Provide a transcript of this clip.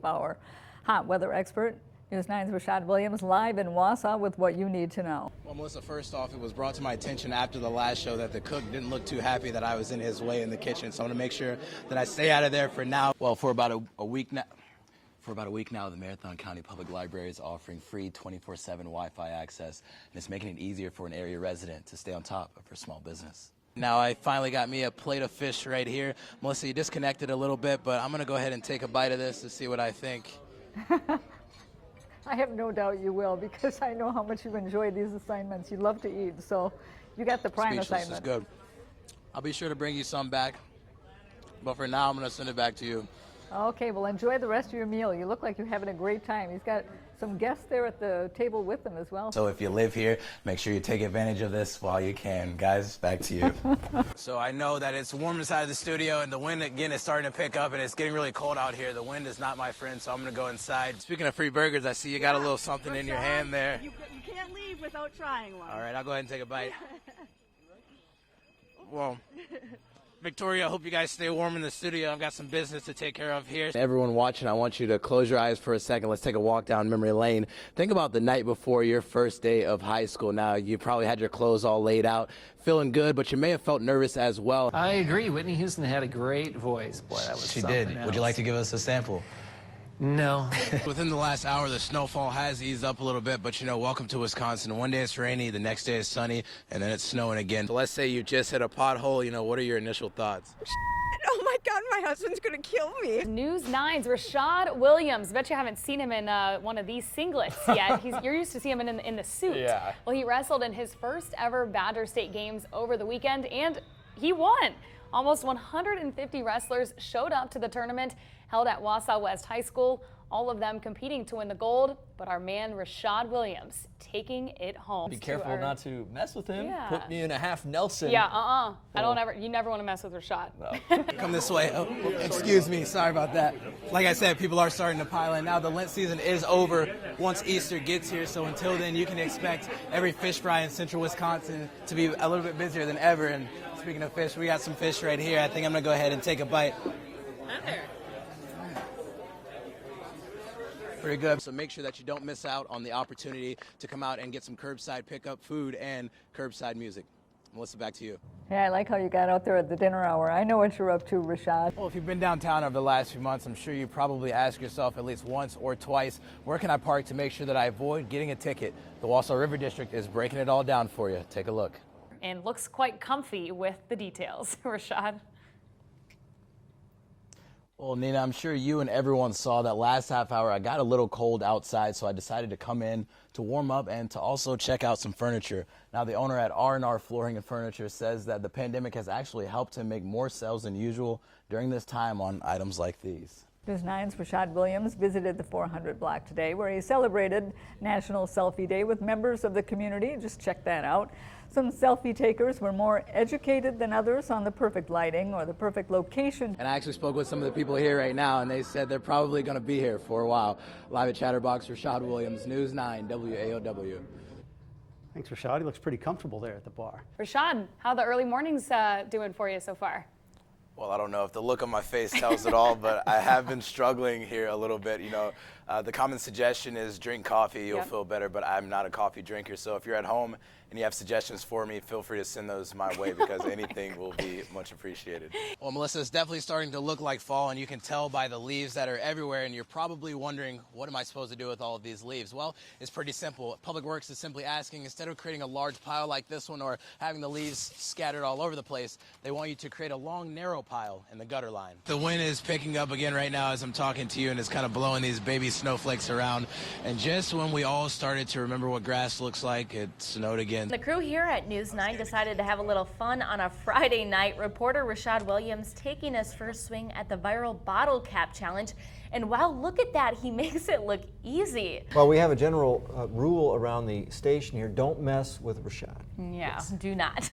Our hot weather expert, News 9's Rashad Williams, live in Wausau with what you need to know. Well, Melissa, first off, it was brought to my attention after the last show that the cook didn't look too happy that I was in his way in the kitchen, so I'm going to make sure that I stay out of there for now. Well, for about a week now. For about a week now, the Marathon County Public Library is offering free 24/7 Wi-Fi access, and it's making it easier for an area resident to stay on top of her small business. Now, I finally got me a plate of fish right here. Melissa, you disconnected a little bit, but I'm going to go ahead and take a bite of this to see what I think. I have no doubt you will, because I know how much you enjoy these assignments. You love to eat, so you got the prime Speechless assignment. is good. I'll be sure to bring you some back, but for now, I'm going to send it back to you. Okay, well, enjoy the rest of your meal. You look like you're having a great time. He's got some guests there at the table with him as well. So if you live here, make sure you take advantage of this while you can. Guys, back to you. So I know that it's warm inside of the studio, and the wind, again, is starting to pick up, and it's getting really cold out here. The wind is not my friend, so I'm going to go inside. Speaking of free burgers, I see you got a little something in your hand there. You can't leave without trying one. All right, I'll go ahead and take a bite. Well, Victoria, I hope you guys stay warm in the studio. I've got some business to take care of here. Everyone watching, I want you to close your eyes for a second. Let's take a walk down memory lane. Think about the night before your first day of high school. Now, you probably had your clothes all laid out, feeling good, but you may have felt nervous as well. I agree. Whitney Houston had a great voice. Boy, that was She something did. else. Would you like to give us a sample? No. Within the last hour, the snowfall has eased up a little bit, but, you know, welcome to Wisconsin. One day it's rainy, the next day it's sunny, and then it's snowing again. So let's say you just hit a pothole, you know, what are your initial thoughts? Oh my God, my husband's gonna kill me. News 9's Rashad Williams. Bet you haven't seen him in one of these singlets yet. You're used to see him in the suit. Yeah. Well, he wrestled in his first ever Badger State Games over the weekend, and he won. Almost 150 wrestlers showed up to the tournament held at Wausau West High School, all of them competing to win the gold, but our man Rashad Williams taking it home. Be careful not to mess with him. Yeah. Put me in a half Nelson. Yeah, you never want to mess with Rashad. No. Come this way. Oh, excuse me. Sorry about that. Like I said, people are starting to pile in. Now the Lent season is over once Easter gets here, so until then you can expect every fish fry in central Wisconsin to be a little bit busier than ever. And speaking of fish, we got some fish right here. I think I'm going to go ahead and take a bite. Pretty good. So make sure that you don't miss out on the opportunity to come out and get some curbside pickup food and curbside music. Melissa, back to you. Yeah, I like how you got out there at the dinner hour. I know what you're up to, Rashad. Well, if you've been downtown over the last few months, I'm sure you probably asked yourself at least once or twice, where can I park to make sure that I avoid getting a ticket? The Wausau River District is breaking it all down for you. Take a look. And looks quite comfy with the details. Rashad. Well, Nina, I'm sure you and everyone saw that last half hour. I got a little cold outside, so I decided to come in to warm up and to also check out some furniture. Now, the owner at R&R Flooring and Furniture says that the pandemic has actually helped him make more sales than usual during this time on items like these. News 9's Rashad Williams visited the 400 block today, where he celebrated National Selfie Day with members of the community. Just check that out. Some selfie takers were more educated than others on the perfect lighting or the perfect location. And I actually spoke with some of the people here right now, and they said they're probably going to be here for a while. Live at Chatterbox, Rashad Williams, News 9, WAOW. Thanks, Rashad. He looks pretty comfortable there at the bar. Rashad, how the early mornings doing for you so far? Well, I don't know if the look on my face tells it all, but I have been struggling here a little bit. You know, the common suggestion is drink coffee, you'll feel better, but I'm not a coffee drinker. So if you're at home and you have suggestions for me, feel free to send those my way, because anything will be much appreciated. Well, Melissa, it's definitely starting to look like fall, and you can tell by the leaves that are everywhere, and you're probably wondering, what am I supposed to do with all of these leaves? Well, it's pretty simple. Public Works is simply asking, instead of creating a large pile like this one or having the leaves scattered all over the place, they want you to create a long, narrow pile in the gutter line. The wind is picking up again right now as I'm talking to you, and it's kind of blowing these baby snowflakes around. And just when we all started to remember what grass looks like, it snowed again. The crew here at News 9 decided to have a little fun on a Friday night. Reporter Rashad Williams taking his first swing at the viral bottle cap challenge. And wow, look at that. He makes it look easy. Well, we have a general rule around the station here. Don't mess with Rashad. Yeah, do not.